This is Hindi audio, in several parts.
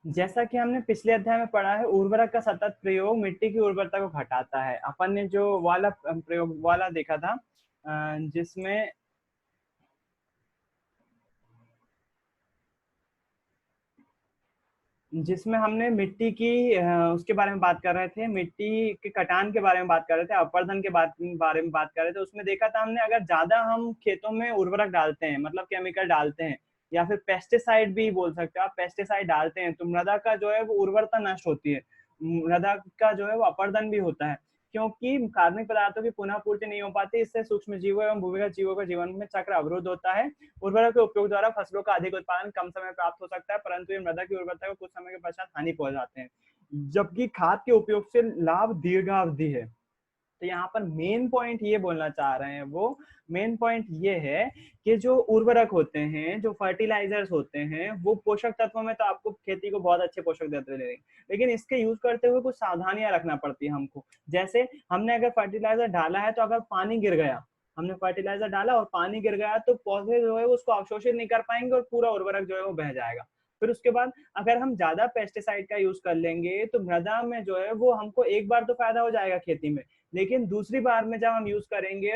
जैसा कि हमने पिछले अध्याय में पढ़ा है, उर्वरक का सतत प्रयोग मिट्टी की उर्वरता को घटाता है। अपन ने जो वाला प्रयोग वाला देखा था, जिसमें जिसमें हमने मिट्टी की उसके बारे में बात कर रहे थे, मिट्टी के कटान के बारे में बात कर रहे थे, अपर्दन के बारे में बात कर रहे थे। उसमें देखा था हमने, अगर ज्यादा हम खेतों में उर्वरक डालते हैं, मतलब केमिकल डालते हैं, या फिर पेस्टिसाइड भी बोल सकते हो आप, पेस्टिसाइड डालते हैं, तो मृदा का जो है वो उर्वरता नष्ट होती है, मृदा का जो है वो अपर्दन भी होता है, क्योंकि कार्बनिक पदार्थों की पुनः पूर्ति नहीं हो पाती। इससे सूक्ष्म जीवों एवं भूमिगत जीवों का जीवन में चक्र अवरुद्ध होता है। उर्वरक के उपयोग द्वारा फसलों का अधिक उत्पादन कम समय में प्राप्त हो सकता है, परंतु ये मृदा की उर्वरता को कुछ समय के पश्चात हानि पहुंचाते हैं, जबकि खाद के उपयोग से लाभ दीर्घावधि है। तो यहाँ पर मेन पॉइंट ये बोलना चाह रहे हैं वो, मेन पॉइंट ये है कि जो उर्वरक होते हैं, जो फर्टिलाइजर्स होते हैं, वो पोषक तत्वों में तो आपको खेती को बहुत अच्छे पोषक तत्व दे देंगे, लेकिन इसके यूज करते हुए कुछ सावधानियां रखना पड़ती है हमको। जैसे हमने अगर फर्टिलाइजर डाला है, तो अगर पानी गिर गया, हमने फर्टिलाइजर डाला और पानी गिर गया, तो पौधे जो है उसको अवशोषित नहीं कर पाएंगे और पूरा उर्वरक जो है वो बह जाएगा। फिर उसके बाद अगर हम ज्यादा पेस्टिसाइड का यूज कर लेंगे, तो मृदा में जो है वो हमको एक बार तो फायदा हो जाएगा खेती में, लेकिन दूसरी बार में जब हम यूज करेंगे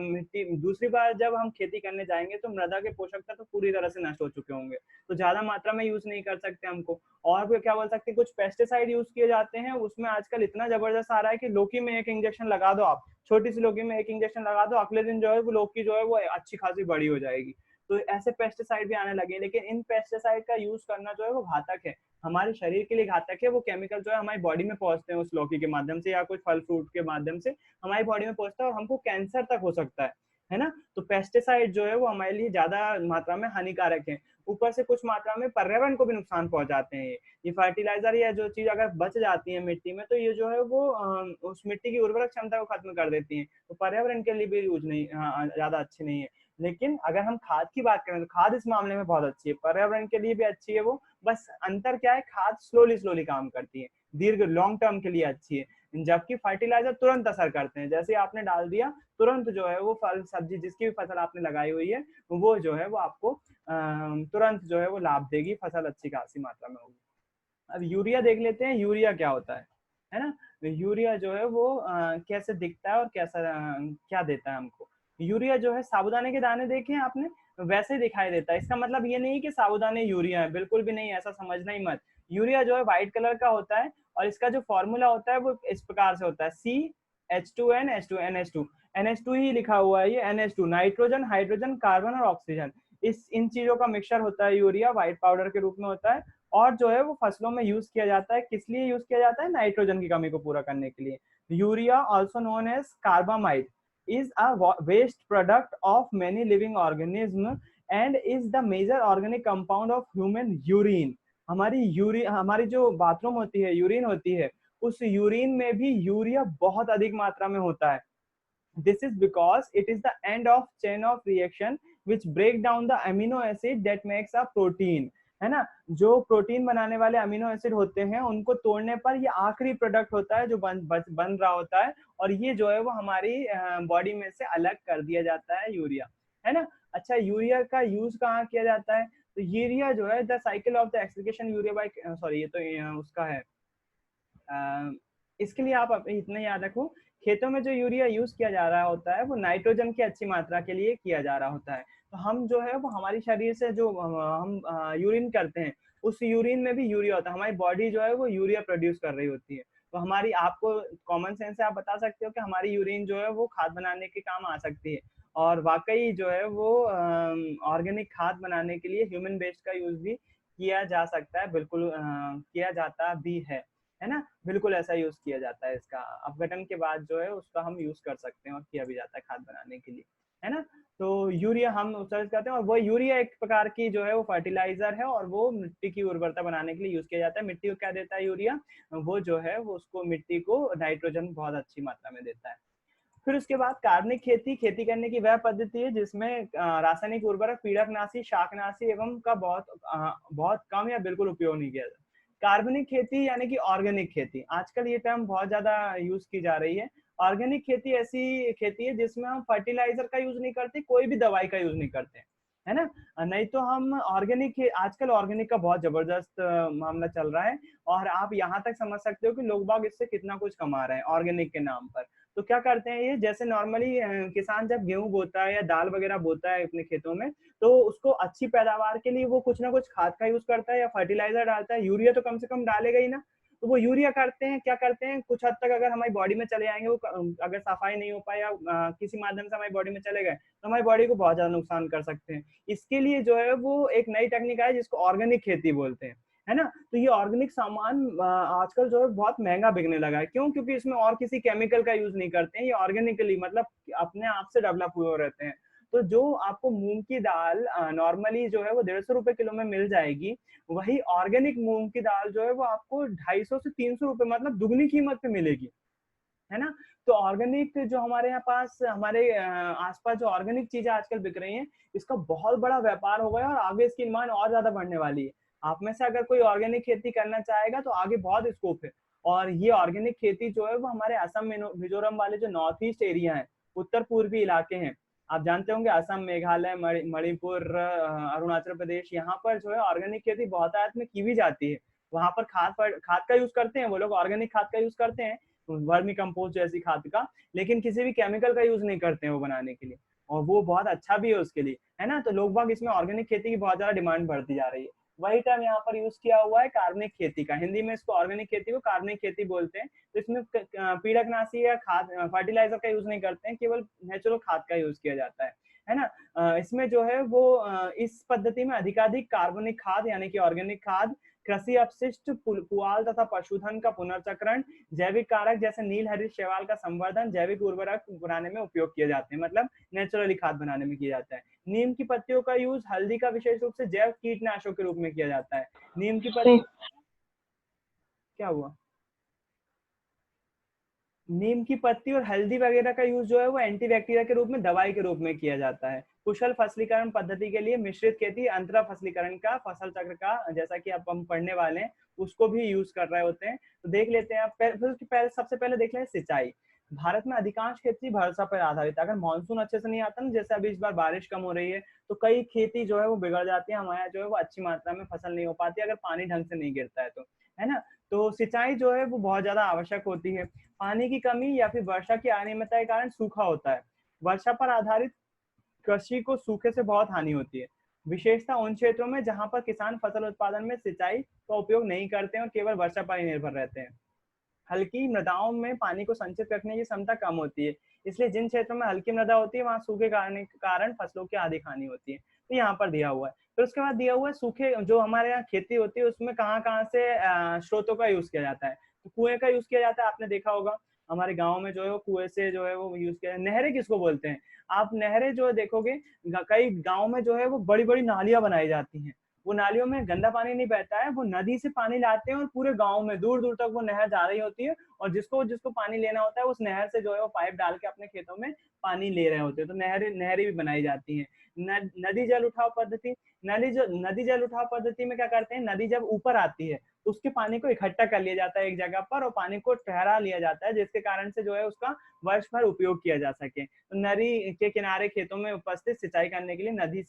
मिट्टी, दूसरी बार जब हम खेती करने जाएंगे, तो मृदा के पोषक तत्व तो पूरी तरह से नष्ट हो चुके होंगे, तो ज्यादा मात्रा में यूज नहीं कर सकते हमको। और भी क्या बोल सकते हैं, कुछ पेस्टिसाइड यूज किए जाते हैं, उसमें आजकल इतना जबरदस्त आ रहा है कि लौकी में एक इंजेक्शन लगा दो आप, छोटी सी लौकी में एक इंजेक्शन लगा दो, अगले दिन जो है वो लौकी जो है वो अच्छी खासी बड़ी हो जाएगी। तो ऐसे पेस्टिसाइड भी आने लगे, लेकिन इन पेस्टिसाइड का यूज करना जो है वो घातक है, हमारे शरीर के लिए घातक है। वो केमिकल जो है हमारी बॉडी में पहुंचते हैं उस लौकी के माध्यम से या कुछ फल फ्रूट के माध्यम से हमारी बॉडी में पहुंचता है, और हमको कैंसर तक हो सकता है ना। तो पेस्टिसाइड जो है वो हमारे लिए ज्यादा मात्रा में हानिकारक है, ऊपर से कुछ मात्रा में पर्यावरण को भी नुकसान पहुंचाते हैं। ये फर्टिलाइजर या जो चीज अगर बच जाती है मिट्टी में, तो ये जो है वो उस मिट्टी की उर्वरक क्षमता को खत्म कर देती है, तो पर्यावरण के लिए भी यूज नहीं, ज्यादा अच्छी नहीं है। लेकिन अगर हम खाद की बात करें, तो खाद इस मामले में बहुत अच्छी है, पर्यावरण के लिए भी अच्छी है वो। बस अंतर क्या है, खाद स्लोली स्लोली काम करती है, दीर्घ लॉन्ग टर्म के लिए अच्छी है, जबकि फर्टिलाइजर तुरंत असर करते हैं, जैसे आपने डाल दिया तुरंत जो है वो फल सब्जी जिसकी भी फसल आपने लगाई हुई है, वो जो है वो आपको तुरंत जो है वो लाभ देगी, फसल अच्छी खासी मात्रा में होगी। अब यूरिया देख लेते हैं, यूरिया क्या होता है ना। यूरिया जो है वो कैसे दिखता है और कैसा क्या देता है हमको। यूरिया जो है, साबुदाने के दाने देखे हैं आपने, वैसे ही दिखाई देता है। इसका मतलब ये नहीं कि साबुदाने यूरिया है, बिल्कुल भी नहीं, ऐसा समझना ही मत। यूरिया जो है व्हाइट कलर का होता है, और इसका जो फॉर्मूला होता है वो इस प्रकार से होता है, C H2N H2NH2, NH2 ही लिखा हुआ है, ये NH2 नाइट्रोजन, हाइड्रोजन, कार्बन और ऑक्सीजन, इस इन चीजों का मिक्सचर होता है यूरिया, व्हाइट पाउडर के रूप में होता है। और जो है वो फसलों में यूज किया जाता है, किस लिए यूज किया जाता है, नाइट्रोजन की कमी को पूरा करने के लिए। Urea also known as carbamide is a waste product of many living organism and is the major organic compound of human urine। हमारी जो बाथरूम होती है, यूरिन होती है, उस यूरिन में भी यूरिया बहुत अधिक मात्रा में होता है। This is because it is the end of chain of reaction which break down the amino acid that makes a protein, है ना। जो प्रोटीन बनाने वाले अमीनो एसिड होते हैं, उनको तोड़ने पर ये आखिरी प्रोडक्ट होता है जो बन रहा होता है, और ये जो है वो हमारी बॉडी में से अलग कर दिया जाता है, यूरिया, है ना। अच्छा, यूरिया का यूज कहाँ किया जाता है, तो यूरिया जो है, the cycle of the explication urea by, sorry ये तो उसका है, इसके लिए आप इतना याद रखो, खेतों में जो यूरिया यूज किया जा रहा होता है वो नाइट्रोजन की अच्छी मात्रा के लिए किया जा रहा होता है। तो हम जो है वो हमारी शरीर से जो हम यूरिन करते हैं, उस यूरिन में भी यूरिया होता है, हमारी बॉडी जो है वो यूरिया प्रोड्यूस कर रही होती है। तो हमारी, आपको कॉमन सेंस से आप बता सकते हो कि हमारी यूरिन जो है वो खाद बनाने के काम आ सकती है, और वाकई जो है वो ऑर्गेनिक खाद बनाने के लिए ह्यूमन वेस्ट का यूज भी किया जा सकता है, बिल्कुल किया जाता भी है ना। बिल्कुल ऐसा यूज किया जाता है, इसका अपघटन के बाद जो है उसका हम यूज कर सकते हैं और किया भी जाता है खाद बनाने के लिए, है ना। तो यूरिया हम उत्सर्जित करते हैं, और वो यूरिया एक प्रकार की जो है वो फर्टिलाइजर है, और वो मिट्टी की उर्वरता बनाने के लिए यूज किया जाता है। मिट्टी को क्या देता है यूरिया, वो जो है वो उसको मिट्टी को नाइट्रोजन बहुत अच्छी मात्रा में देता है। फिर उसके बाद कार्बनिक खेती, खेती करने की वह पद्धति है जिसमें रासायनिक उर्वरक, पीड़कनाशी, शाकनाशी एवं का बहुत कम या बिल्कुल उपयोग नहीं किया जाता। कार्बनिक खेती यानी कि ऑर्गेनिक खेती, आजकल ये टर्म बहुत ज्यादा यूज की जा रही है। ऑर्गेनिक खेती ऐसी खेती है जिसमें हम फर्टिलाइजर का यूज नहीं करते, कोई भी दवाई का यूज नहीं करते, है ना। नहीं तो हम ऑर्गेनिक, आजकल ऑर्गेनिक का बहुत जबरदस्त मामला चल रहा है, और आप यहाँ तक समझ सकते हो कि लोग बाग इससे कितना कुछ कमा रहे हैं ऑर्गेनिक के नाम पर। तो क्या करते हैं ये, जैसे नॉर्मली किसान जब गेहूं बोता है या दाल वगैरह बोता है अपने खेतों में, तो उसको अच्छी पैदावार के लिए वो कुछ ना कुछ खाद का यूज करता है या फर्टिलाइजर डालता है, यूरिया तो कम से कम डालेगा ही ना। तो वो यूरिया करते हैं, क्या करते हैं, कुछ हद तक अगर हमारी बॉडी में चले आएंगे वो, अगर सफाई नहीं हो पाए या किसी माध्यम से हमारी बॉडी में चले गए, तो हमारी बॉडी को बहुत ज्यादा नुकसान कर सकते हैं। इसके लिए जो है वो एक नई टेक्निक है जिसको ऑर्गेनिक खेती बोलते हैं, है ना। तो ये ऑर्गेनिक सामान आजकल जो है बहुत महंगा बिकने लगा है। क्यों? क्योंकि इसमें और किसी केमिकल का यूज नहीं करते हैं, ये ऑर्गेनिकली मतलब अपने आप से डेवलप हुए रहते हैं। तो जो आपको मूंग की दाल नॉर्मली जो है वो 150 रुपए किलो में मिल जाएगी, वही ऑर्गेनिक मूंग की दाल जो है वो आपको 250 से 300 रुपए, मतलब दुगनी कीमत पे मिलेगी, है ना। तो ऑर्गेनिक जो हमारे यहाँ पास, हमारे आसपास जो ऑर्गेनिक चीजें आजकल बिक रही हैं, इसका बहुत बड़ा व्यापार हो गया और आगे इसकी डिमांड और ज्यादा बढ़ने वाली है। आप में से अगर कोई ऑर्गेनिक खेती करना चाहेगा तो आगे बहुत स्कोप है। और ये ऑर्गेनिक खेती जो है वो हमारे असम, मिजोरम वाले जो नॉर्थ ईस्ट एरिया है, उत्तर पूर्वी इलाके हैं, आप जानते होंगे असम, मेघालय, मणिपुर, अरुणाचल प्रदेश, यहाँ पर जो है ऑर्गेनिक खेती बहुत आयत में की भी जाती है। वहां पर खाद का यूज करते हैं वो लोग, ऑर्गेनिक खाद का यूज करते हैं, वर्मी कंपोस्ट जैसी खाद का, लेकिन किसी भी केमिकल का यूज नहीं करते हैं वो बनाने के लिए, और वो बहुत अच्छा भी है उसके लिए, है ना। तो लोग बाग इसमें ऑर्गेनिक खेती की बहुत ज्यादा डिमांड बढ़ती जा रही है। वही टर्म यहाँ पर यूज किया हुआ है कार्बनिक खेती का, हिंदी में इसको ऑर्गेनिक खेती को कार्बनिक खेती बोलते हैं। तो इसमें पीड़कनाशी या खाद, फर्टिलाइजर का यूज नहीं करते हैं, केवल नेचुरल खाद का यूज किया जाता है ना। इसमें जो है वो इस पद्धति में अधिकाधिक कार्बनिक खाद यानी कि ऑर्गेनिक खाद, कृषि अपशिष्ट, पुआल तथा पशुधन का पुनर्चक्रण, जैविक कारक जैसे नील हरित शैवाल का संवर्धन, जैविक उर्वरक बनाने में उपयोग किए जाते हैं, मतलब नेचुरली खाद बनाने में किया जाता है। नीम की पत्तियों का यूज हल्दी का विशेष रूप से जैव कीटनाशक के रूप में किया जाता है। नीम की पत्ती, क्या हुआ, नीम की पत्ती और हल्दी वगैरह का यूज जो है वो एंटीबैक्टीरिया के रूप में, दवाई के रूप में किया जाता है। कुशल फसलीकरण पद्धति के लिए मिश्रित खेती, अंतरा फसलीकरण का, फसल चक्र का, जैसा कि अब हम पढ़ने वाले हैं, उसको भी यूज कर रहे होते हैं। तो देख लेते हैं आप, सबसे पहले देख लें सिंचाई। भारत में अधिकांश खेती वर्षा पर आधारित है। अगर मानसून अच्छे से नहीं आता ना, जैसे अभी इस बार बारिश कम हो रही है, तो कई खेती जो है वो बिगड़ जाती है, हमारे यहाँ जो है वो अच्छी मात्रा में फसल नहीं हो पाती अगर पानी ढंग से नहीं गिरता है तो, है ना। तो सिंचाई जो है वो बहुत ज्यादा आवश्यक होती है। पानी की कमी या फिर वर्षा की अनियमितता के कारण सूखा होता है। वर्षा पर आधारित कृषि को सूखे से बहुत हानि होती है, विशेषतः उन क्षेत्रों में जहां पर किसान फसल उत्पादन में सिंचाई का उपयोग नहीं करते हैं और केवल वर्षा पर ही निर्भर रहते हैं। हल्की मृदाओं में पानी को संचित रखने की क्षमता कम होती है, इसलिए जिन क्षेत्रों में हल्की मृदा होती है वहां सूखे कारण फसलों की अधिक हानि होती है। तो यहाँ पर दिया हुआ है। फिर उसके बाद दिया हुआ है सूखे, जो हमारे यहाँ खेती होती है उसमें कहाँ कहाँ से स्रोतों का यूज किया जाता है। तो कुएं का यूज किया जाता है, आपने देखा होगा हमारे गाँव में जो है वो कुएं से जो है वो यूज किया। नहरें किसको बोलते हैं? आप नहरें जो है देखोगे, कई गाँव में जो है वो बड़ी बड़ी नालियां बनाई जाती हैं। वो नालियों में गंदा पानी नहीं बहता है, वो नदी से पानी लाते हैं और पूरे गांव में दूर दूर तक वो नहर जा रही होती है, और जिसको जिसको पानी लेना होता है उस नहर से जो है वो पाइप डाल के अपने खेतों में पानी ले रहे होते हैं। तो नहरें भी बनाई जाती हैं। नदी जल उठाव पद्धति, नदी जल उठाव पद्धति में क्या करते हैं, नदी जब ऊपर आती है उसके पानी को इकट्ठा कर लिया जाता है एक जगह पर, और पानी को ठहरा लिया जाता है, जिसके कारण से जो है उसका वर्ष भर उपयोग किया जा सके। तो नदी के किनारे खेतों में उपस्थित सिंचाई करने के लिए नदी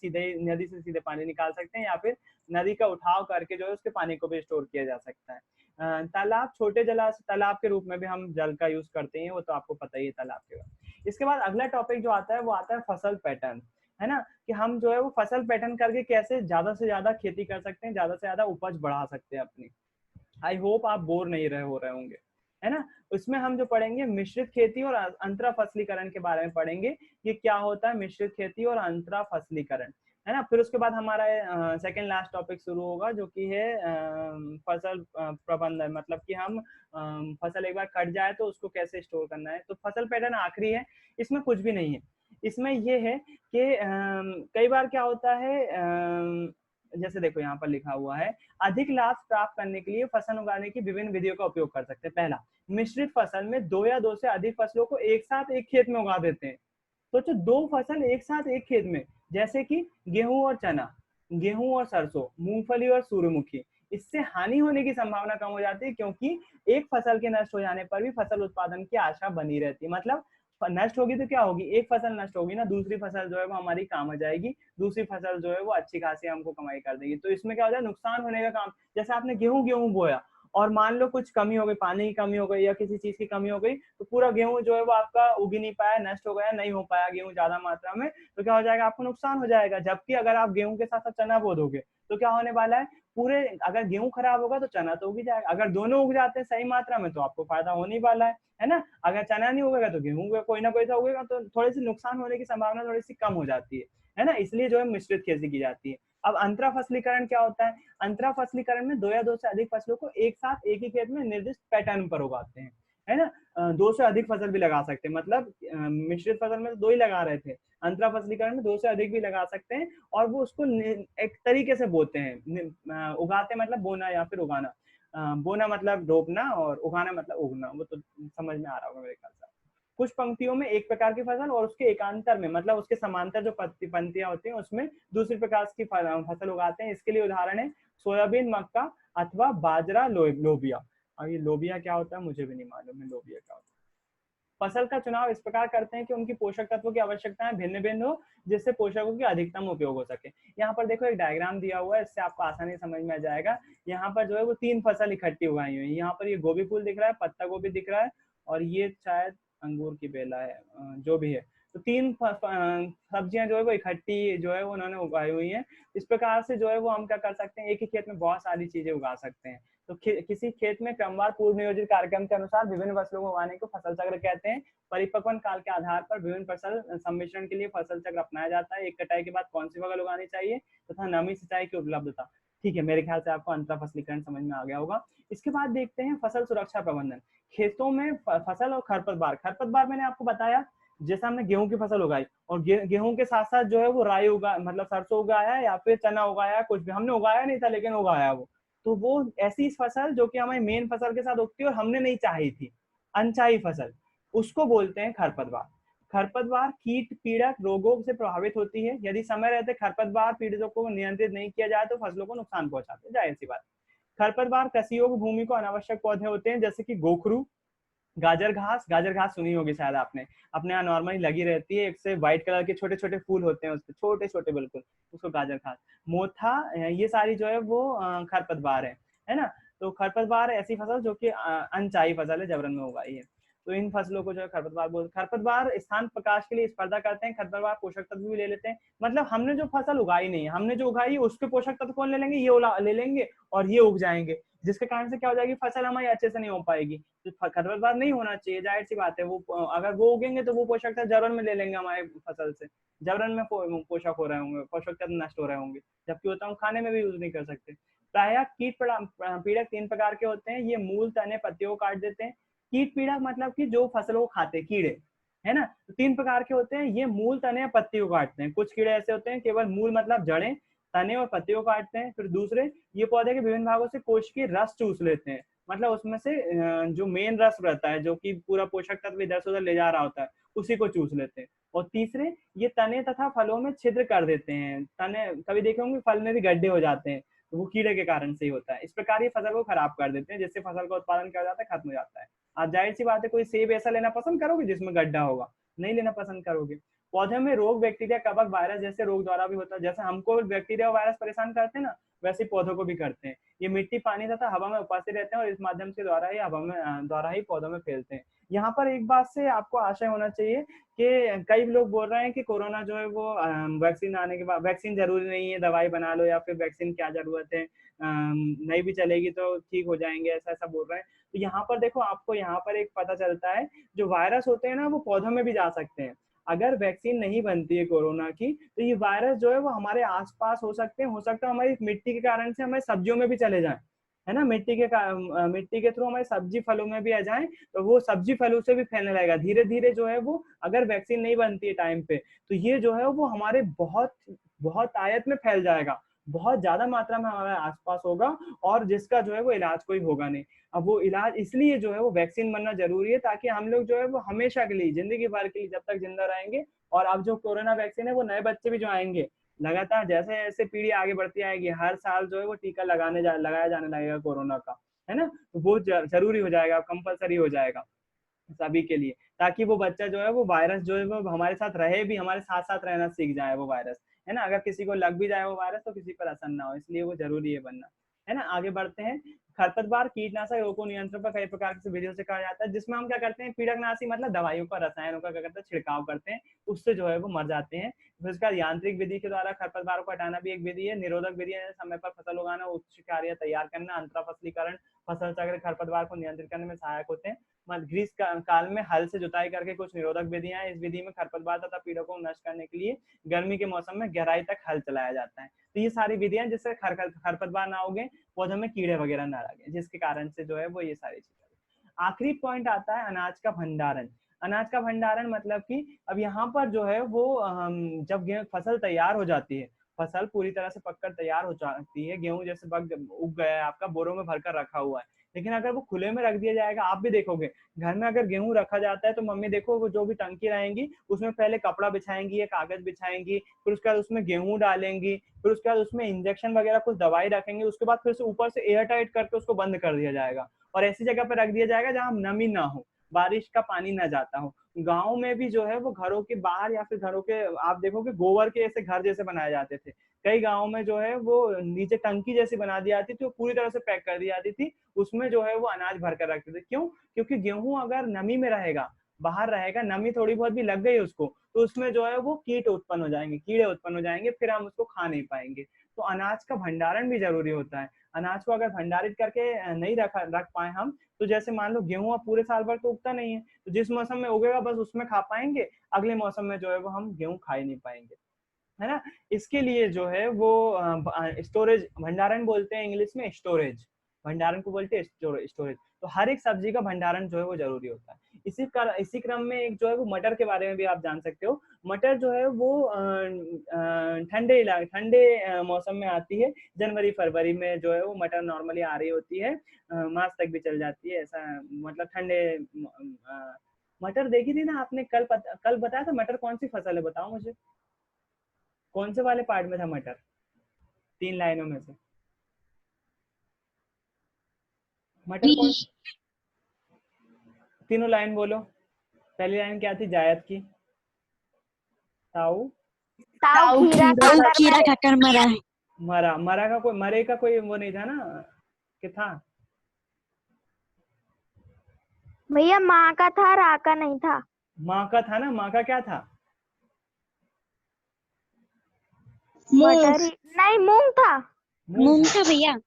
से सीधे पानी निकाल सकते हैं, या फिर नदी का उठाव करके जो है उसके पानी को भी स्टोर किया जा सकता है। तालाब, छोटे जलाशय, तालाब के रूप में भी हम जल का यूज करते हैं, वो तो आपको पता ही है तालाब के बाद। इसके बाद अगला टॉपिक जो आता है वो आता है फसल पैटर्न, है ना, कि हम जो है वो फसल पैटर्न करके कैसे ज्यादा से ज्यादा खेती कर सकते हैं, ज्यादा से ज्यादा उपज बढ़ा सकते हैं अपनी। आई होप आप बोर नहीं हो रहे होंगे, है ना। उसमें हम जो पढ़ेंगे मिश्रित खेती और अंतरा फसलीकरण के बारे में पढ़ेंगे, ये क्या होता है मिश्रित खेती और अंतरा फसलीकरण, है ना। फिर उसके बाद हमारा सेकंड लास्ट टॉपिक शुरू होगा जो कि है फसल प्रबंधन, मतलब कि हम फसल एक बार कट जाए तो उसको कैसे स्टोर करना है। तो फसल पैटर्न आखिरी है, इसमें कुछ भी नहीं है। इसमें ये है कि कई बार क्या होता है, जैसे देखो यहाँ पर लिखा हुआ है, अधिक लाभ प्राप्त करने के लिए फसल उगाने की विभिन्न विधियों का उपयोग कर सकते हैं। पहला, मिश्रित फसल में दो या दो से अधिक फसलों को एक साथ एक खेत में उगा देते हैं। सोचो, दो फसल एक साथ एक खेत में, जैसे कि गेहूं और चना, गेहूं और सरसों, मूंगफली और सूर्यमुखी। इससे हानि होने की संभावना कम हो जाती है, क्योंकि एक फसल के नष्ट हो जाने पर भी फसल उत्पादन की आशा बनी रहती है। मतलब नष्ट होगी तो क्या होगी, एक फसल नष्ट होगी ना, दूसरी फसल जो है वो हमारी काम आ जाएगी, दूसरी फसल जो है वो अच्छी खासी हमको कमाई कर देगी। तो इसमें क्या हो जाए, नुकसान होने का काम, जैसे आपने गेहूं गेहूं बोया और मान लो कुछ कमी हो गई, पानी की कमी हो गई या किसी चीज की कमी हो गई, तो पूरा गेहूं जो है वो आपका उग ही नहीं पाया, नष्ट हो गया, नहीं हो पाया गेहूं ज्यादा मात्रा में, तो क्या हो जाएगा, आपको नुकसान हो जाएगा। जबकि अगर आप गेहूं के साथ साथ चना बो दोगे तो क्या होने वाला है, पूरे, अगर गेहूं खराब होगा तो चना तो उग ही जाएगा, अगर दोनों उग जाते हैं सही मात्रा में तो आपको फायदा होने ही वाला है ना। अगर चना नहीं उगेगा तो गेहूं का कोई ना कोई सा उगेगा, तो थोड़ी सी नुकसान होने की संभावना थोड़ी सी कम हो जाती है ना, इसलिए जो है मिश्रित खेती की जाती है। अब अंतरा फसलीकरण क्या होता है, अंतरा फसलीकरण में दो या दो से अधिक फसलों को एक साथ एक ही खेत में निर्दिष्ट पैटर्न पर उगाते हैं, है ना। दो से अधिक फसल भी लगा सकते हैं, मतलब मिश्रित फसल में तो दो ही लगा रहे थे, अंतरा फसलीकरण में दो से अधिक भी लगा सकते हैं, और वो उसको एक तरीके से बोते हैं, उगाते मतलब बोना या फिर उगाना। बोना मतलब रोपना और उगाना मतलब उगना, वो तो समझ में आ रहा होगा मेरे ख्याल से। कुछ पंक्तियों में एक प्रकार की फसल और उसके एकांतर में, मतलब उसके समांतर जो पंक्तियां होती हैं उसमें दूसरी प्रकार की फसल उगाते हैं। इसके लिए उदाहरण है सोयाबीन, मक्का अथवा बाजरा, लोबिया। अब ये लोबिया क्या होता है मुझे भी नहीं मालूम है, लोबिया क्या होता है। फसल का चुनाव इस प्रकार करते हैं कि उनकी पोषक तत्वों की आवश्यकताएं भिन्न भिन्न हो, जिससे पोषकों की अधिकतम उपयोग हो सके। यहाँ पर देखो एक डायग्राम दिया हुआ है, इससे आपको आसानी समझ में आ जाएगा। यहाँ पर जो है वो तीन फसल इकट्ठी उगाई हुई है, यहाँ पर ये गोभी फूल दिख रहा है, पत्ता गोभी दिख रहा है, और ये शायद अंगूर की बेला है, जो भी है। तो तीन सब्जियां जो है वो इकट्ठी जो है वो उन्होंने उगाई हुई है। इस प्रकार से जो है वो हम क्या कर सकते हैं, एक ही खेत में बहुत सारी चीजें उगा सकते हैं। तो किसी खेत में क्रमवार पूर्व नियोजित कार्यक्रम के अनुसार विभिन्न फसलों को उगाने को फसल चक्र कहते हैं। परिपक्वन काल के आधार पर विभिन्न फसल सम्मिश्रण के लिए फसल चक्र अपनाया जाता है। एक कटाई के बाद कौन सी फसल उगानी चाहिए तथा नमी सिंचाई की उपलब्धता। ठीक है, मेरे ख्याल से आपको अंतरा फसलीकरण समझ में आ गया होगा। इसके बाद देखते हैं फसल सुरक्षा प्रबंधन। खेतों में फसल और खरपतवार, खरपतवार मैंने आपको बताया, जैसे हमने गेहूं की फसल उगाई और गेहूं के साथ साथ जो है वो राई उगा, मतलब सरसों उगाया या फिर चना उगाया, कुछ भी हमने उगाया नहीं था लेकिन उगाया वो, तो वो ऐसी फसल जो कि हमारी मेन फसल के साथ उगती है और हमने नहीं चाही थी, अनचाही फसल, उसको बोलते हैं खरपतवार। खरपतवार कीट पीड़क रोगों से प्रभावित होती है, यदि समय रहते खरपतवार पीड़ितों को नियंत्रित नहीं किया जाए तो फसलों को नुकसान पहुंचाते हैं, जाहिर सी बात। खरपतवार कृषि योग्य भूमि को अनावश्यक पौधे होते हैं, जैसे कि गोखरू, गाजर घास, गाजर घास सुनी होगी शायद आपने, अपने यहाँ नॉर्मली लगी रहती है, एक से व्हाइट कलर के छोटे छोटे फूल होते हैं उसके, छोटे छोटे बिल्कुल, उसको गाजर घास, मोथा, ये सारी जो है वो खरपतवार है ना। तो खरपतवार ऐसी फसल जो कि अनचाही फसल है, जबरन में उगाई है, तो इन फसलों को जो है खरपतवार बोलते हैं। खरपतवार स्थान प्रकाश के लिए स्पर्धा करते हैं, खरपतवार पोषक तत्व भी ले लेते हैं, मतलब हमने जो फसल उगाई नहीं है, हमने जो उगाई है उसके पोषक तत्व कौन ले लेंगे, ये ले लेंगे और ये उग जाएंगे, जिसके कारण से क्या हो जाएगी, फसल हमारी अच्छे से नहीं हो पाएगी। तो खरपतवार नहीं होना चाहिए, जाहिर सी बात है, वो अगर वो उगेंगे तो वो पोषक तत्व जबरन में ले लेंगे हमारे फसल से, जबरन में पोषक हो रहे होंगे, पोषक तत्व नष्ट हो रहे होंगे, जबकि होता हम खाने में भी यूज नहीं कर सकते। प्रायः कीट पीड़क तीन प्रकार के होते हैं, ये मूल तने पत्तियों को काट देते हैं। कीट पीड़क मतलब कि जो फसलों को खाते कीड़े, है ना, तो तीन प्रकार के होते हैं, ये मूल तने पत्ती को काटते हैं। कुछ कीड़े ऐसे होते हैं केवल मूल मतलब जड़ें, तने और पत्तियों को काटते हैं। फिर दूसरे, ये पौधे के विभिन्न भागों से कोश की रस चूस लेते हैं, मतलब उसमें से जो मेन रस रहता है जो कि पूरा पोषक तत्व इधर से उधर ले जा रहा होता है, उसी को चूस लेते हैं। और तीसरे, ये तने तथा फलों में छिद्र कर देते हैं, तने कभी देखे होंगे फल में भी गड्ढे हो जाते हैं, तो वो कीड़े के कारण से ही होता है। इस प्रकार ये फसल को खराब कर देते हैं, जिससे फसल का उत्पादन क्या हो जाता है, खत्म हो जाता है। आप जाहिर सी बात है कोई सेब ऐसा लेना पसंद करोगे जिसमें गड्ढा होगा, नहीं लेना पसंद करोगे। पौधे में रोग बैक्टीरिया, कवक, वायरस जैसे रोग द्वारा भी होता है, जैसे हमको बैक्टीरिया और वायरस परेशान करते हैं ना, वैसे पौधों को भी करते हैं। ये मिट्टी, पानी तथा हवा में उपस्थित रहते हैं और इस माध्यम से द्वारा ही पौधों में फैलते हैं। यहाँ पर एक बात से आपको आशय होना चाहिए कि कई लोग बोल रहे हैं कि कोरोना जो है वो वैक्सीन आने के बाद, वैक्सीन जरूरी नहीं है, दवाई बना लो, या फिर वैक्सीन क्या जरूरत है, नहीं भी चलेगी तो ठीक हो जाएंगे, ऐसा ऐसा बोल रहे हैं। तो यहाँ पर देखो, आपको यहाँ पर एक पता चलता है, जो वायरस होते हैं ना वो पौधों में भी जा सकते हैं। अगर वैक्सीन नहीं बनती है कोरोना की, तो ये वायरस जो है वो हमारे आसपास हो सकते हैं, हो सकता है हमारी मिट्टी के कारण से हमारी सब्जियों में भी चले जाएं, है ना, मिट्टी के थ्रू हमारे सब्जी फलों में भी आ जाएं, तो वो सब्जी फलों से भी फैलने लगेगा धीरे धीरे जो है वो, अगर वैक्सीन नहीं बनती है टाइम पे, तो ये जो है वो हमारे बहुत बहुत आयत में फैल जाएगा, बहुत ज्यादा मात्रा में हमारे आसपास होगा, और जिसका जो है वो इलाज कोई होगा नहीं। अब वो इलाज इसलिए जो है वो वैक्सीन बनना जरूरी है, ताकि हम लोग जो है वो हमेशा के लिए, जिंदगी भर के लिए, जब तक जिंदा रहेंगे, और अब जो कोरोना वैक्सीन है वो नए बच्चे भी जो आएंगे, लगातार जैसे जैसे पीढ़ी आगे बढ़ती आएगी, हर साल जो है वो टीका लगाया जाने लगेगा कोरोना का, है ना, तो वो जरूरी हो जाएगा, कंपलसरी हो जाएगा। सभी के लिए, ताकि वो बच्चा जो है वो वायरस जो है वो हमारे साथ रहे भी, हमारे साथ साथ रहना सीख जाए वो वायरस, है ना। अगर किसी को लग भी जाए वो वायरस तो किसी पर असर ना हो, इसलिए वो जरूरी है बनना, है ना। आगे बढ़ते हैं। खरपतवार कीटनाशक रोगों नियंत्रण पर कई प्रकार की विधियों से कहा जाता है, जिसमें हम क्या करते हैं, पीड़कनाशी मतलब दवाइयों का, रसायनों का क्या करते हैं, छिड़काव करते हैं, उससे जो है वो मर जाते हैं। फिर उसका यांत्रिक विधि के द्वारा खरपतवारों को हटाना भी एक विधि है। निरोधक विधि है समय पर फसल उगाना, उच्च कार्य तैयार करना, अंतरा फसलीकरण, फसल चक्र खरपतवार को नियंत्रित करने में सहायक होते हैं। ग्रीष्म काल में हल से जुताई करके कुछ निरोधक विधियां हैं। इस विधि में खरपतवार तथा पीड़कों को नष्ट करने के लिए गर्मी के मौसम में गहराई तक हल चलाया जाता है। तो ये सारी विधियां जिससे खरपतवार ना उगे, पौधों में कीड़े वगैरह ना लगे, जिसके कारण से जो है वो ये सारी चीजें। आखिरी पॉइंट आता है अनाज का भंडारण। अनाज का भंडारण मतलब कि अब यहाँ पर जो है वो जब फसल तैयार हो जाती है, फसल पूरी तरह से पककर तैयार हो जाती है, गेहूं जैसे उग गया है आपका, बोरों में भरकर रखा हुआ है, लेकिन अगर वो खुले में रख दिया जाएगा, आप भी देखोगे घर में अगर गेहूं रखा जाता है तो मम्मी देखो वो जो भी टंकी रहेंगी उसमें पहले कपड़ा बिछाएंगी या कागज बिछाएंगी, फिर उसके बाद उसमें गेहूं डालेंगी, फिर उसके बाद उसमें इंजेक्शन वगैरह कुछ दवाई रखेंगे, उसके बाद फिर से ऊपर से एयर टाइट करके उसको बंद कर दिया जाएगा और ऐसी जगह पर रख दिया जाएगा जहां नमी ना हो, बारिश का पानी ना जाता हो। गाँव में भी जो है वो घरों के बाहर या फिर घरों के, आप देखोगे गोबर के ऐसे घर जैसे बनाए जाते थे, कई गाँव में जो है वो नीचे टंकी जैसी बना दी जाती थी, वो पूरी तरह से पैक कर दी जाती थी, उसमें जो है वो अनाज भर कर रखते थे। क्यों? क्योंकि गेहूं अगर नमी में रहेगा, बाहर रहेगा, नमी थोड़ी बहुत भी लग गई उसको, तो उसमें जो है वो कीट उत्पन्न हो जाएंगे, कीड़े उत्पन्न हो जाएंगे, फिर हम उसको खा नहीं पाएंगे। तो अनाज का भंडारण भी जरूरी होता है। अनाज को अगर भंडारित करके नहीं रख पाए हम, तो जैसे मान लो गेहूं अब पूरे साल भर तो उगता नहीं है, तो जिस मौसम में उगेगा बस उसमें खा पाएंगे, अगले मौसम में जो है वो हम गेहूं खा ही नहीं पाएंगे, है ना। इसके लिए जो है वो स्टोरेज, भंडारण बोलते हैं इंग्लिश में स्टोरेज, भंडारण को बोलते हैं स्टोरेज। तो हर एक सब्जी का भंडारण जो है वो जरूरी होता है। इसी क्रम में एक जो है वो मटर के बारे में भी आप जान सकते हो। मटर जो है वो ठंडे मौसम में आती है, जनवरी फरवरी में जो है वो मटर नॉर्मली आ रही होती है, मार्च तक भी चल जाती है, ऐसा मतलब ठंडे मटर देखी थी ना आपने, कल बताया था मटर कौन सी फसल है, बताओ मुझे, कौन से वाले पार्ट में था मटर, 3 लाइनों में से मटर कौन, तीनों लाइन बोलो। पहली लाइन क्या थी जायद की? ताऊ, ताऊ खीरा ताऊ खाकर खीरा मरे। खाकर मरा है। मरा, मरा का कोई, मरे का कोई वो नहीं था ना, कि था? भैया माँ का था, रा का नहीं था। माँ का था ना, माँ का क्या था? मूंग। मटर ही नहीं, मूंग था। मूंग मूंग था। था भैया।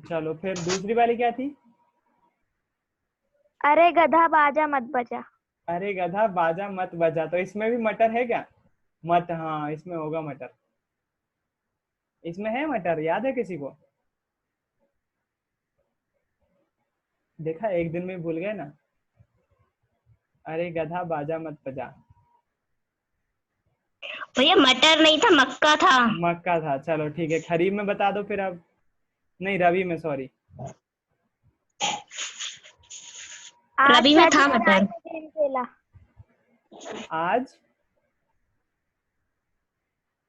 चलो फिर दूसरी वाली क्या थी? अरे गधा बाजा मत बजा। अरे गधा बाजा मत बजा, तो इसमें भी मटर है क्या? मत, हाँ इसमें होगा मटर, इसमें है मटर, याद है किसी को? देखा, एक दिन में भूल गए ना। अरे गधा बाजा मत बजा, भैया मटर नहीं था, मक्का था। मक्का था। चलो ठीक है, खरीफ में बता दो फिर अब, नहीं रवि में, सॉरी। आज रबी में सच था में रात मटर। में गेम खेला। आज,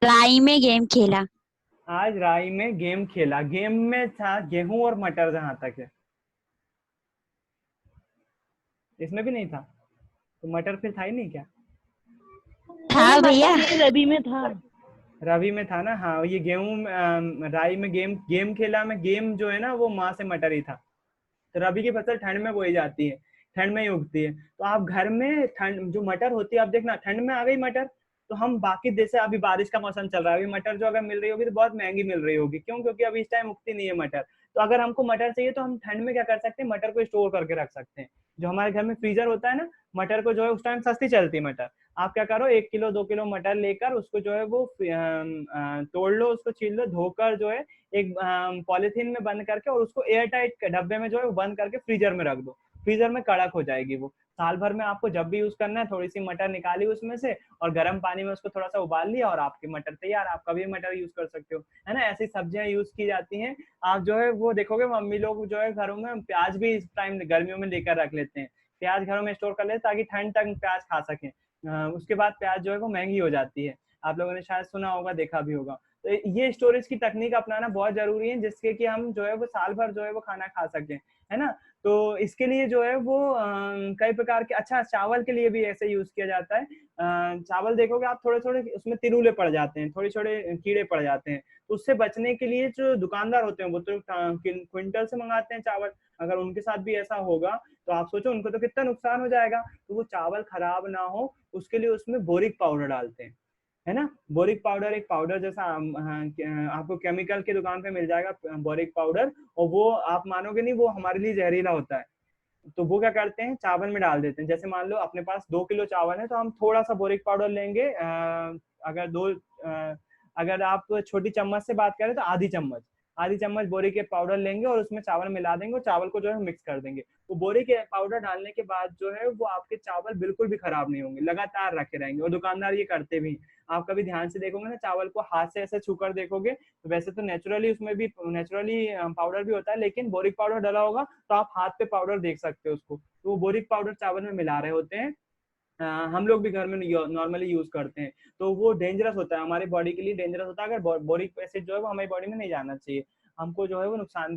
राई में गेम खेला। आज राई में गेम खेला, गेम में था गेहूं और मटर, जहां तक है इसमें भी नहीं था, तो मटर फिर था ही नहीं क्या? था भैया। रबी में था। रवि में था ना, हाँ ये गेहूं राई में गेम गेम खेला में, गेम जो है ना वो माँ से मटर ही था। तो रबी की फसल ठंड में बोई जाती है, ठंड में ही उगती है। तो आप घर में ठंड जो मटर होती है, आप देखना ठंड में आ गई मटर, तो हम बाकी जैसे अभी बारिश का मौसम चल रहा है, अभी मटर जो अगर मिल रही होगी तो बहुत महंगी मिल रही होगी, क्यों? क्योंकि अभी इस टाइम उगती नहीं है मटर। तो अगर हमको मटर चाहिए तो हम ठंड में क्या कर सकते हैं, मटर को स्टोर करके रख सकते हैं। जो हमारे घर में फ्रीजर होता है ना, मटर को जो है उस टाइम सस्ती चलती है मटर, आप क्या करो 1 किलो 2 किलो मटर लेकर उसको जो है वो तोड़ लो, उसको छील लो, धोकर जो है एक पॉलिथीन में बंद करके और उसको एयर टाइट डब्बे में जो है वो बंद करके फ्रीजर में रख दो, फ्रीजर में कड़क हो जाएगी वो। साल भर में आपको जब भी यूज करना है, थोड़ी सी मटर निकाली उसमें से और गर्म पानी में उसको थोड़ा सा उबाल लिया और आपकी मटर तैयार, आप कभी मटर यूज कर सकते हो, है ना। ऐसी सब्जियां यूज की जाती हैं। आप जो है वो देखोगे मम्मी लोग जो है घरों में प्याज भी इस टाइम गर्मियों में लेकर रख लेते हैं, प्याज घरों में स्टोर कर लेते ताकि ठंड तक प्याज खा सकें। उसके बाद प्याज जो है वो महंगी हो जाती है, आप लोगों ने शायद सुना होगा, देखा भी होगा। तो ये स्टोरेज की तकनीक अपनाना बहुत जरूरी है, जिससे कि हम जो है वो साल भर जो है वो खाना खा सकें, है ना। तो इसके लिए जो है वो कई प्रकार के, अच्छा चावल के लिए भी ऐसे यूज किया जाता है। चावल देखोगे आप थोड़े थोड़े उसमें तिरुले पड़ जाते हैं, थोड़े छोटे कीड़े पड़ जाते हैं, तो उससे बचने के लिए जो दुकानदार होते हैं वो तो क्विंटल से मंगाते हैं चावल। अगर उनके साथ भी ऐसा होगा तो आप सोचो उनको तो कितना नुकसान हो जाएगा। तो वो चावल खराब ना हो उसके लिए उसमें बोरिक पाउडर डालते हैं, है ना। बोरिक पाउडर एक पाउडर जैसा आपको केमिकल की दुकान पे मिल जाएगा बोरिक पाउडर, और वो आप मानोगे नहीं वो हमारे लिए जहरीला होता है। तो वो क्या करते हैं चावल में डाल देते हैं। जैसे मान लो अपने पास 2 किलो चावल है तो हम थोड़ा सा बोरिक पाउडर लेंगे, अगर अगर आप छोटी चम्मच से बात करें तो आधी चम्मच बोरिक के पाउडर लेंगे और उसमें चावल मिला देंगे और चावल को जो है मिक्स कर देंगे। वो बोरिक के पाउडर डालने के बाद जो है वो आपके चावल बिल्कुल भी खराब नहीं होंगे, लगातार रखे रहेंगे, और दुकानदार ये करते भी। आप कभी ध्यान से देखोगे ना चावल को हाथ से ऐसे छूकर देखोगे तो वैसे तो नेचुरली उसमें भी नेचुरली पाउडर भी होता है, लेकिन बोरिक पाउडर डाला होगा तो आप हाथ पे पाउडर देख सकते हो उसको, तो वो बोरिक पाउडर चावल में मिला रहे होते हैं। हम लोग भी घर में नॉर्मली यूज करते हैं, तो वो डेंजरस होता है हमारी बॉडी के लिए, डेंजरस होता है। अगर बोरिक एसिड जो है वो हमारी बॉडी में नहीं जाना चाहिए, हमको जो है वो नुकसान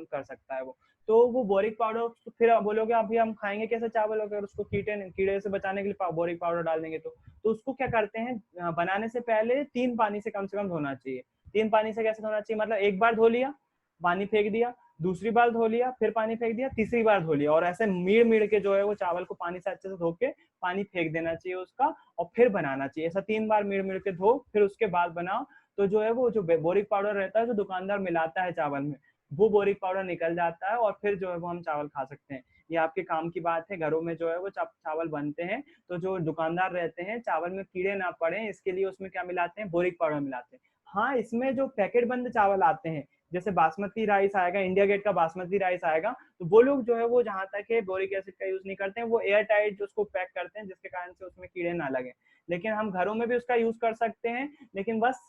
कर सकता है वो। तो वो बोरिक पाउडर, फिर आप बोलोगे अभी हम खाएंगे कैसे चावल अगर उसको कीड़े से बचाने के लिए बोरिक पाउडर डाल देंगे तो उसको क्या करते हैं बनाने से पहले 3 पानी से कम धोना चाहिए। 3 पानी से कैसे धोना चाहिए, मतलब एक बार धो लिया, पानी फेंक दिया, दूसरी बार धो लिया, फिर पानी फेंक दिया, तीसरी बार धो लिया, और ऐसे मीड़ के जो है वो चावल को पानी से अच्छे से धो के पानी फेंक देना चाहिए उसका, और फिर बनाना चाहिए। ऐसा 3 बार मीड़ के धो फिर उसके बाद बनाओ, तो जो है वो जो बोरिक पाउडर रहता है जो दुकानदार मिलाता है चावल में, वो बोरिक पाउडर निकल जाता है, और फिर जो है वो हम चावल खा सकते हैं। ये आपके काम की बात है, घरों में जो है वो चावल बनते हैं तो जो दुकानदार रहते हैं चावल में कीड़े ना पड़े इसके लिए उसमें क्या मिलाते हैं, बोरिक पाउडर मिलाते हैं। हाँ, इसमें जो पैकेट बंद चावल आते हैं जैसे बासमती राइस आएगा, इंडिया गेट का बासमती राइस आएगा, तो वो लोग जो है वो जहां तक है बोरिक एसिड का यूज नहीं करते हैं, वो एयर टाइट जो उसको पैक करते हैं जिसके कारण से उसमें कीड़े ना लगे। लेकिन हम घरों में भी उसका यूज कर सकते हैं, लेकिन बस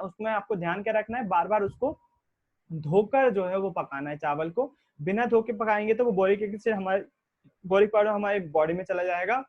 उसमें आपको ध्यान क्या रखना है, बार बार उसको धोकर जो है वो पकाना है चावल को। बिना धो के पकाएंगे तो वो बोरिक एसिड हमारे बोरिक पाउडर हमारी बॉडी में चला जाएगा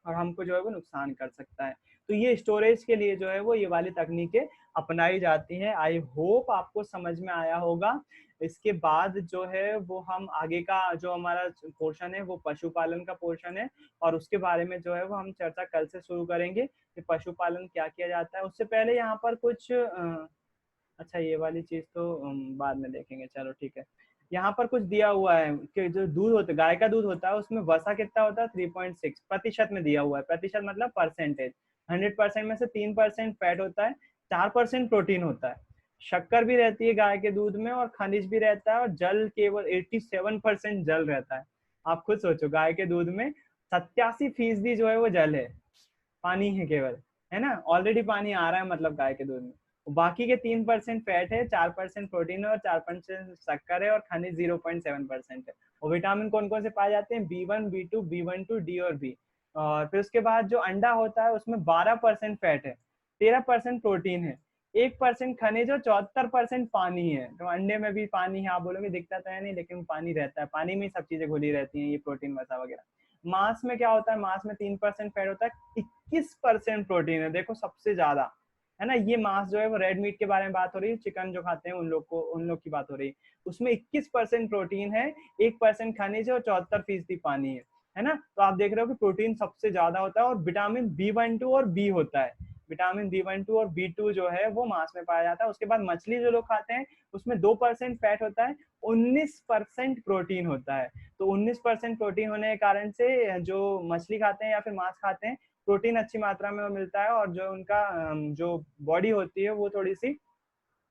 और हमको जो है वो नुकसान कर सकता है। तो ये स्टोरेज के लिए जो है वो ये वाली तकनीकें अपनाई जाती हैं। आई होप आपको समझ में आया होगा। इसके बाद जो है वो हम आगे का जो हमारा पोर्शन है वो पशुपालन का पोर्शन है, और उसके बारे में जो है वो हम चर्चा कल से शुरू करेंगे कि पशुपालन क्या किया जाता है। उससे पहले यहाँ पर कुछ अच्छा ये वाली चीज तो बाद में देखेंगे, चलो ठीक है। यहाँ पर कुछ दिया हुआ है कि जो दूध होता है, गाय का दूध होता है, उसमें वसा कितना होता है, 3.6% में दिया हुआ है। प्रतिशत मतलब परसेंटेज। 100% में से 3% फैट होता है, 4% प्रोटीन होता है, शक्कर भी रहती है गाय के दूध में, और खनिज भी रहता है, और जल केवल 87% जल रहता है। आप खुद सोचो, गाय के दूध में 87% जो है वो जल है, पानी है केवल, है ना। ऑलरेडी पानी आ रहा है मतलब गाय के दूध में। बाकी के 3% फैट है, 4% प्रोटीन है, और 4% शक्कर है, और खनिज 0.7% है। और विटामिन कौन कौन से पाए जाते हैं, B1, B2, B12, D और B। और फिर उसके बाद जो अंडा होता है उसमें 12% फैट है, 13% प्रोटीन है, 1% खनिज और 74% पानी है। तो अंडे में भी पानी है, आप बोलोगे दिखता तो है नहीं, लेकिन पानी रहता है, पानी में ही सब चीजें घुली रहती हैं, ये प्रोटीन वसा वगैरह। मांस में क्या होता है, मांस में 3% फैट होता है, 21% प्रोटीन है, देखो सबसे ज्यादा, है ना। ये मांस जो है वो रेड मीट के बारे में बात हो रही है, चिकन जो खाते हैं उन लोग की बात हो रही है। उसमें 21% प्रोटीन है, 1% खनिज है, और 74% पानी है ना। तो आप देख रहे हो कि प्रोटीन सबसे ज्यादा होता है, और विटामिन B12 और B होता है। विटामिन B12 और B2 जो है वो मांस में पाया जाता है। उसके बाद मछली जो लोग खाते हैं उसमें 2% फैट होता है, 19% प्रोटीन होता है। तो 19% प्रोटीन होने के कारण से जो मछली खाते हैं या फिर मांस खाते हैं, प्रोटीन अच्छी मात्रा में मिलता है, और जो उनका जो बॉडी होती है वो थोड़ी सी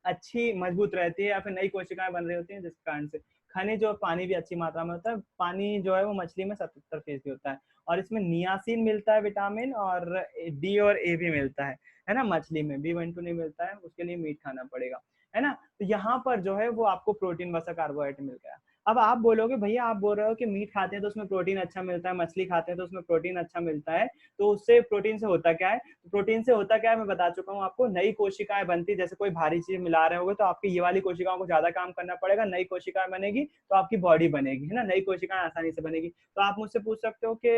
अच्छी मजबूत रहती है, या फिर नई कोशिकाएं बन रही होती हैं, जिस कारण से खनिज और पानी भी अच्छी मात्रा में होता है। पानी जो है वो मछली में 77% होता है, और इसमें नियासिन मिलता है विटामिन, और D और A भी मिलता है ना। मछली में B12 नहीं मिलता है, उसके लिए मीट खाना पड़ेगा, है ना। तो यहाँ पर जो है वो आपको प्रोटीन वसा कार्बोहाइड्रेट मिल गया। अब आप बोलोगे भैया आप बोल रहे हो कि मीट खाते हैं तो उसमें प्रोटीन अच्छा मिलता है, मछली खाते हैं तो उसमें प्रोटीन अच्छा मिलता है, तो उससे प्रोटीन से होता क्या है, तो प्रोटीन से होता क्या है मैं बता चुका हूँ आपको। नई कोशिकाएं बनती है, जैसे कोई भारी चीज मिला रहे होगे तो आपकी ये वाली कोशिकाओं को ज्यादा काम करना पड़ेगा, नई कोशिकाएं बनेगी तो आपकी बॉडी बनेगी, है ना, नई कोशिकाएं आसानी से बनेगी। तो आप मुझसे पूछ सकते हो कि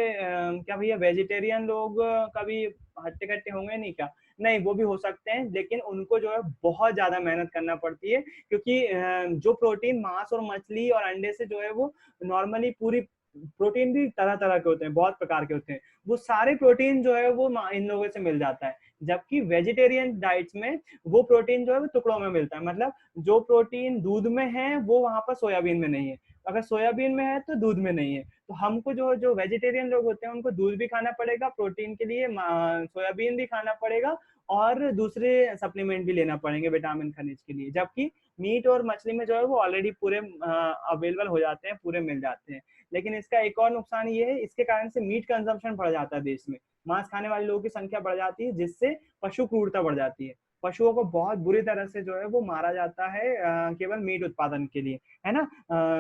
क्या भैया वेजिटेरियन लोग कभी हट्टे कट्टे होंगे नहीं क्या। नहीं, वो भी हो सकते हैं, लेकिन उनको जो है बहुत ज्यादा मेहनत करना पड़ती है, क्योंकि जो प्रोटीन मांस और मछली और अंडे से जो है वो नॉर्मली पूरी, प्रोटीन भी तरह तरह के होते हैं, बहुत प्रकार के होते हैं, वो सारे प्रोटीन जो है वो इन लोगों से मिल जाता है। जबकि वेजिटेरियन डाइट्स में वो प्रोटीन जो है वो टुकड़ों में मिलता है, मतलब जो प्रोटीन दूध में है वो वहां पर सोयाबीन में नहीं है, अगर सोयाबीन में है तो दूध में नहीं है। तो हमको जो जो वेजिटेरियन लोग होते हैं उनको दूध भी खाना पड़ेगा प्रोटीन के लिए, सोयाबीन भी खाना पड़ेगा, और दूसरे सप्लीमेंट भी लेना पड़ेंगे विटामिन खनिज के लिए। जबकि मीट और मछली में जो है वो ऑलरेडी पूरे अवेलेबल हो जाते हैं, पूरे मिल जाते हैं। लेकिन इसका एक और नुकसान ये है, इसके कारण से मीट कंजम्पशन बढ़ जाता है देश में, मांस खाने वाले लोगों की संख्या बढ़ जाती है, जिससे पशु क्रूरता बढ़ जाती है, पशुओं को बहुत बुरी तरह से जो है वो मारा जाता है केवल मीट उत्पादन के लिए, है ना।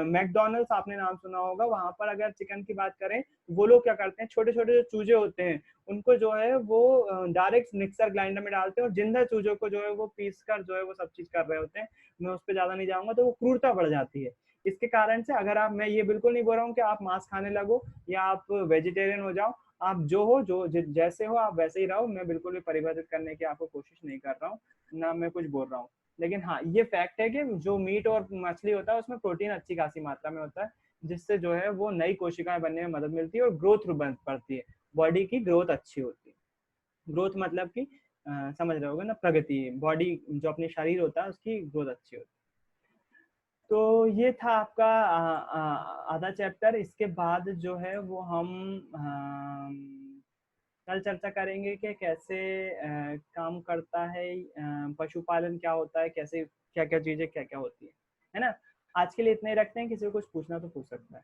मैकडोनल्ड्स आपने नाम सुना होगा, वहां पर अगर चिकन की बात करें, वो लोग क्या करते हैं, छोटे छोटे जो चूजे होते हैं उनको जो है वो डायरेक्ट मिक्सर ग्राइंडर में डालते हैं और जिंदा चूजों को जो है वो पीस कर जो है वो सब चीज कर रहे होते हैं। मैं उस पर ज्यादा नहीं जाऊंगा, तो वो क्रूरता बढ़ जाती है। इसके कारण से अगर आप, मैं ये बिल्कुल नहीं बोल रहा हूँ कि आप मांस खाने लगो या आप वेजिटेरियन हो जाओ, आप जो हो, जो जैसे हो आप वैसे ही रहो, मैं बिल्कुल भी परिवर्तित करने की आपको कोशिश नहीं कर रहा हूँ, ना मैं कुछ बोल रहा हूँ। लेकिन हाँ, ये फैक्ट है कि जो मीट और मछली होता है उसमें प्रोटीन अच्छी खासी मात्रा में होता है, जिससे जो है वो नई कोशिकाएं बनने में मदद मिलती है और ग्रोथ बढ़ती है, बॉडी की ग्रोथ अच्छी होती है। ग्रोथ मतलब कि समझ रहे होगे ना, प्रगति, बॉडी जो अपने शरीर होता है उसकी ग्रोथ अच्छी होती है। तो ये था आपका आधा चैप्टर। इसके बाद जो है वो हम कल चर्चा करेंगे कि कैसे काम करता है, पशुपालन क्या होता है, कैसे क्या क्या चीजें क्या क्या होती है ना। आज के लिए इतना ही रखते हैं, किसी को कुछ पूछना तो पूछ सकता है।